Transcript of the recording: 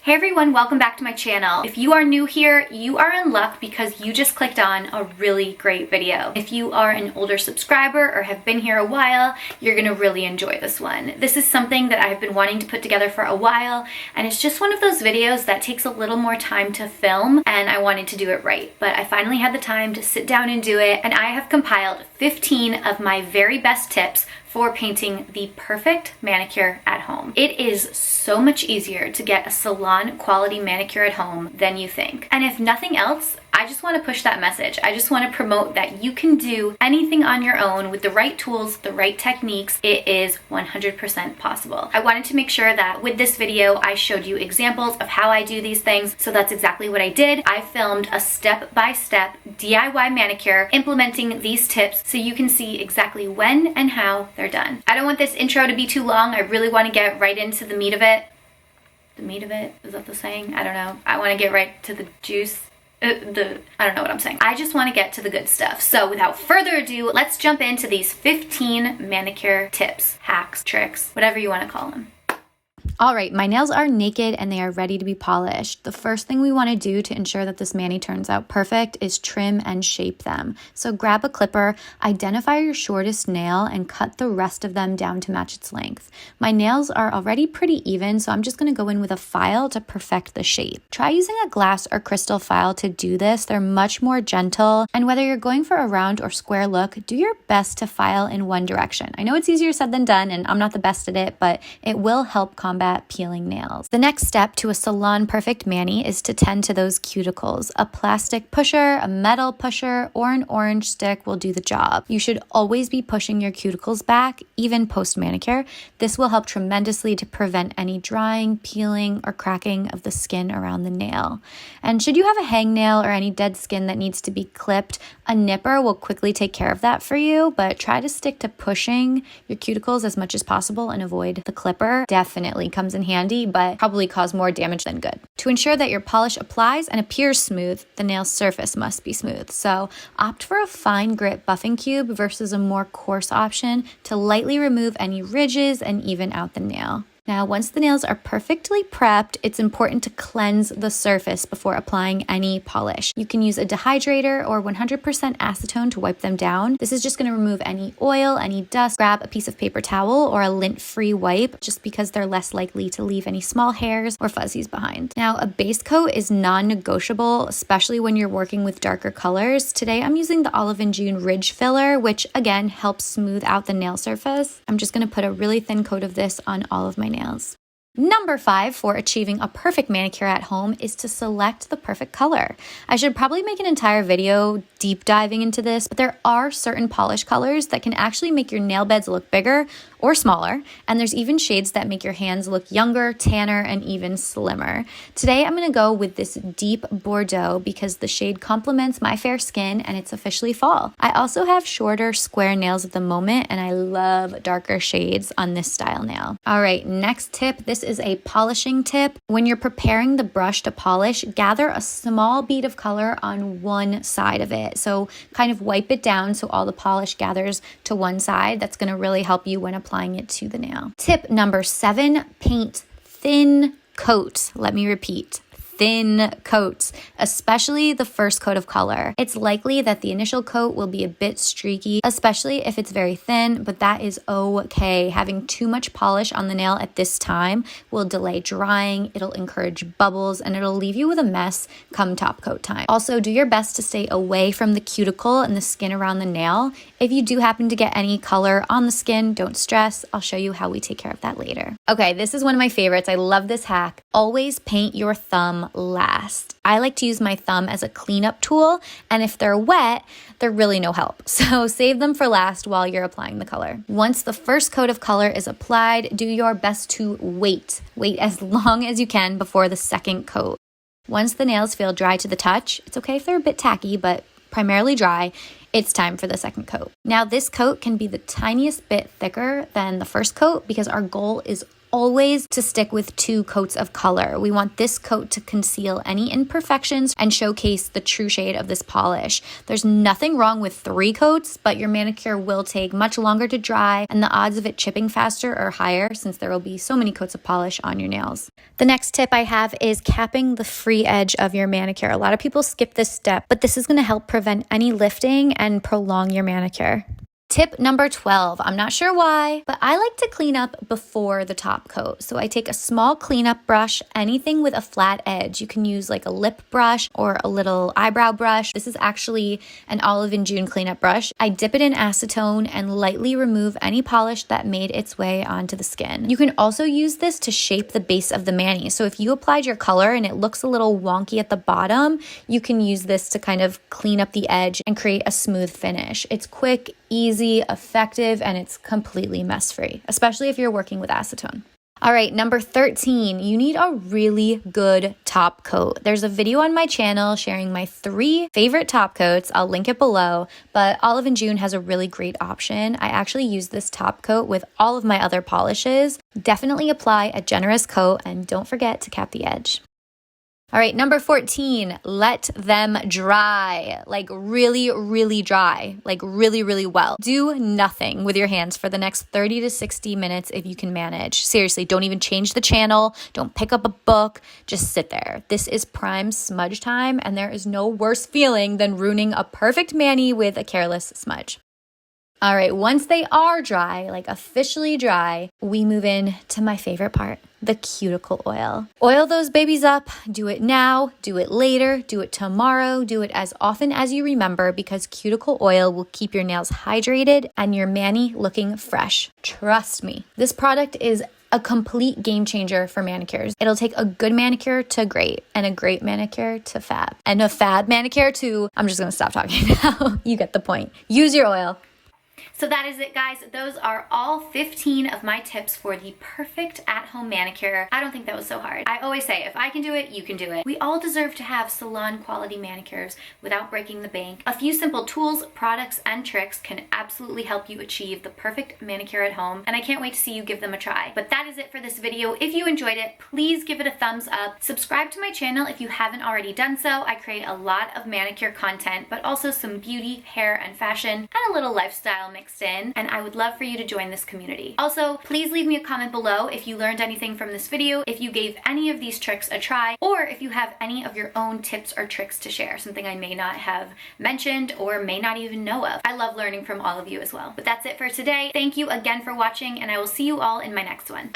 Hey everyone, welcome back to my channel. If you are new here, you are in luck because you just clicked on a really great video. If you are an older subscriber or have been here a while, you're gonna really enjoy this one. This is something that I've been wanting to put together for a while, and it's just one of those videos that takes a little more time to film, and I wanted to do it right. But I finally had the time to sit down and do it, and I have compiled 15 of my very best tips for painting the perfect manicure at home. It is so much easier to get a salon quality manicure at home than you think. And if nothing else, I just want to push that message. I just want to promote that you can do anything on your own with the right tools, the right techniques. It is 100% possible. I wanted to make sure that with this video, I showed you examples of how I do these things. So that's exactly what I did. I filmed a step-by-step DIY manicure implementing these tips so you can see exactly when and how they're done. I don't want this intro to be too long. I really want to get right into the meat of it. The meat of it? Is that the saying? I don't know. I want to get right to the juice. I don't know what I'm saying. I just want to get to the good stuff. So without further ado, let's jump into these 15 manicure tips, hacks, tricks, whatever you want to call them. All right, my nails are naked and they are ready to be polished. The first thing we want to do to ensure that this mani turns out perfect is trim and shape them. So grab a clipper, identify your shortest nail, and cut the rest of them down to match its length. My nails are already pretty even, so I'm just going to go in with a file to perfect the shape. Try using a glass or crystal file to do this. They're much more gentle, and whether you're going for a round or square look, do your best to file in one direction. I know it's easier said than done, and I'm not the best at it, but it will help combat peeling nails. The next step to a salon perfect mani is to tend to those cuticles. A plastic pusher, a metal pusher, or an orange stick will do the job. You should always be pushing your cuticles back, even post manicure. This will help tremendously to prevent any drying, peeling, or cracking of the skin around the nail. And should you have a hangnail or any dead skin that needs to be clipped, a nipper will quickly take care of that for you, but try to stick to pushing your cuticles as much as possible and avoid the clipper. Definitely comes in handy, but probably cause more damage than good. To ensure that your polish applies and appears smooth, the nail surface must be smooth. So opt for a fine grit buffing cube versus a more coarse option to lightly remove any ridges and even out the nail. Now, once the nails are perfectly prepped, it's important to cleanse the surface before applying any polish. You can use a dehydrator or 100% acetone to wipe them down. This is just going to remove any oil, any dust. Grab a piece of paper towel or a lint-free wipe just because they're less likely to leave any small hairs or fuzzies behind. Now, a base coat is non-negotiable, especially when you're working with darker colors. Today, I'm using the Olive and June Ridge Filler, which again helps smooth out the nail surface. I'm just going to put a really thin coat of this on all of my nails. Number 5 for achieving a perfect manicure at home is to select the perfect color. I should probably make an entire video deep diving into this, but there are certain polish colors that can actually make your nail beds look bigger or smaller, and there's even shades that make your hands look younger, tanner, and even slimmer. Today I'm going to go with this deep Bordeaux because the shade complements my fair skin and it's officially fall. I also have shorter square nails at the moment, and I love darker shades on this style nail. All right, next tip. This is a polishing tip. When you're preparing the brush to polish, gather a small bead of color on one side of it. So kind of wipe it down so all the polish gathers to one side. That's going to really help you when applying it to the nail. Tip number 7, paint thin coats. Let me repeat. Thin coats, especially the first coat of color. It's likely that the initial coat will be a bit streaky, especially if it's very thin, but that is okay. Having too much polish on the nail at this time will delay drying, it'll encourage bubbles, and it'll leave you with a mess come top coat time. Also, do your best to stay away from the cuticle and the skin around the nail. If you do happen to get any color on the skin, don't stress. I'll show you how we take care of that later. Okay, this is one of my favorites. I love this hack. Always paint your thumb last. I like to use my thumb as a cleanup tool, and if they're wet, they're really no help. So save them for last while you're applying the color. Once the first coat of color is applied, do your best to wait. Wait as long as you can before the second coat. Once the nails feel dry to the touch, it's okay if they're a bit tacky, but primarily dry, it's time for the second coat. Now, this coat can be the tiniest bit thicker than the first coat because our goal is always to stick with 2 coats of color. We want this coat to conceal any imperfections and showcase the true shade of this polish. There's nothing wrong with 3 coats, but your manicure will take much longer to dry and the odds of it chipping faster are higher since there will be so many coats of polish on your nails. The next tip I have is capping the free edge of your manicure. A lot of people skip this step, but this is going to help prevent any lifting and prolong your manicure. Tip number 12, I'm not sure why, but I like to clean up before the top coat. So I take a small cleanup brush, anything with a flat edge. You can use like a lip brush or a little eyebrow brush. This is actually an Olive and June cleanup brush. I dip it in acetone and lightly remove any polish that made its way onto the skin. You can also use this to shape the base of the mani. So if you applied your color and it looks a little wonky at the bottom, you can use this to kind of clean up the edge and create a smooth finish. It's quick, easy, effective, and it's completely mess-free, especially if you're working with acetone. All right, number 13, you need a really good top coat. There's a video on my channel sharing my 3 favorite top coats. I'll link it below, but Olive and June has a really great option. I actually use this top coat with all of my other polishes. Definitely apply a generous coat and don't forget to cap the edge. All right, number 14, let them dry, like really, really dry, like really, really well. Do nothing with your hands for the next 30 to 60 minutes if you can manage. Seriously, don't even change the channel. Don't pick up a book. Just sit there. This is prime smudge time, and there is no worse feeling than ruining a perfect mani with a careless smudge. All right, once they are dry, like officially dry, we move in to my favorite part, the cuticle oil. Oil those babies up. Do it now, do it later, do it tomorrow, do it as often as you remember because cuticle oil will keep your nails hydrated and your mani looking fresh. Trust me, this product is a complete game changer for manicures. It'll take a good manicure to great and a great manicure to fab and a fab manicure to, I'm just gonna stop talking now. You get the point. Use your oil. So that is it, guys. Those are all 15 of my tips for the perfect at-home manicure. I don't think that was so hard. I always say, if I can do it, you can do it. We all deserve to have salon quality manicures without breaking the bank. A few simple tools, products, and tricks can absolutely help you achieve the perfect manicure at home, and I can't wait to see you give them a try. But that is it for this video. If you enjoyed it, please give it a thumbs up. Subscribe to my channel if you haven't already done so. I create a lot of manicure content, but also some beauty, hair, and fashion, and a little lifestyle mixed in, and I would love for you to join this community. Also, please leave me a comment below if you learned anything from this video, if you gave any of these tricks a try, or if you have any of your own tips or tricks to share, something I may not have mentioned or may not even know of. I love learning from all of you as well. But that's it for today. Thank you again for watching, and I will see you all in my next one.